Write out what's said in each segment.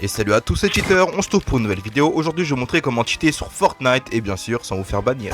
Et salut à tous ces cheaters, on se retrouve pour une nouvelle vidéo. Aujourd'hui je vais vous montrer comment cheater sur Fortnite et bien sûr sans vous faire bannir.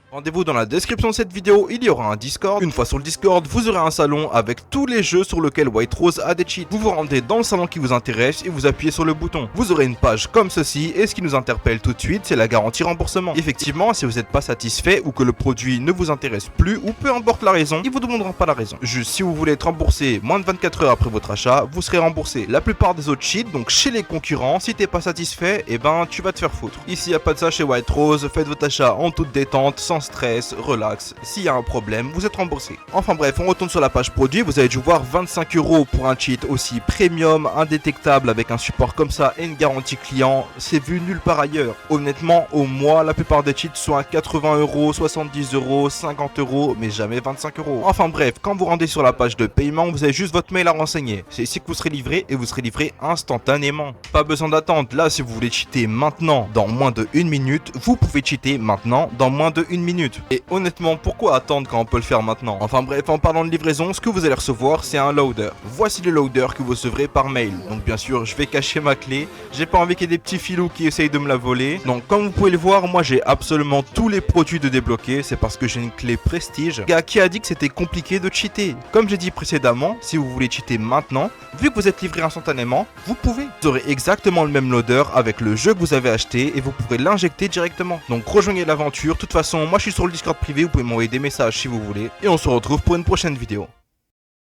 Rendez-vous dans la description de cette vidéo, il y aura un Discord. Une fois sur le Discord, vous aurez un salon avec tous les jeux sur lesquels White Rose a des cheats. Vous vous rendez dans le salon qui vous intéresse et vous appuyez sur le bouton. Vous aurez une page comme ceci et ce qui nous interpelle tout de suite, c'est la garantie remboursement. Effectivement, si vous n'êtes pas satisfait ou que le produit ne vous intéresse plus ou peu importe la raison, ils vous demanderont pas la raison. Juste si vous voulez être remboursé moins de 24 heures après votre achat, vous serez remboursé. La plupart des autres cheats, donc chez les concurrents, si t'es pas satisfait, et ben tu vas te faire foutre. Ici y a pas de ça chez White Rose, faites votre achat en toute détente, sans stress, relax, s'il y a un problème, vous êtes remboursé. Enfin bref, on retourne sur la page produit, vous avez dû voir 25 € pour un cheat aussi premium, indétectable avec un support comme ça et une garantie client, c'est vu nulle part ailleurs. Honnêtement, au mois, la plupart des cheats sont à 80 €, 70 €, 50 €, mais jamais 25 €. Enfin bref, quand vous rendez sur la page de paiement, vous avez juste votre mail à renseigner. C'est ici que vous serez livré et vous serez livré instantanément. Pas besoin d'attendre, là si vous voulez cheater maintenant dans moins de 1 minute, vous pouvez cheater maintenant dans moins de 1 minute. Et honnêtement, pourquoi attendre quand on peut le faire maintenant? Enfin bref, en parlant de livraison, ce que vous allez recevoir, c'est un loader. Voici le loader que vous recevrez par mail. Donc bien sûr, je vais cacher ma clé. J'ai pas envie qu'il y ait des petits filous qui essayent de me la voler. Donc comme vous pouvez le voir, moi j'ai absolument tous les produits de débloquer. C'est parce que j'ai une clé prestige. Gars, qui a dit que c'était compliqué de cheater? Comme j'ai dit précédemment, si vous voulez cheater maintenant, vu que vous êtes livré instantanément, vous pouvez. Vous aurez exactement le même loader avec le jeu que vous avez acheté et vous pourrez l'injecter directement. Donc rejoignez l'aventure. De toute façon, moi je suis sur le Discord privé, vous pouvez m'envoyer des messages si vous voulez. Et on se retrouve pour une prochaine vidéo.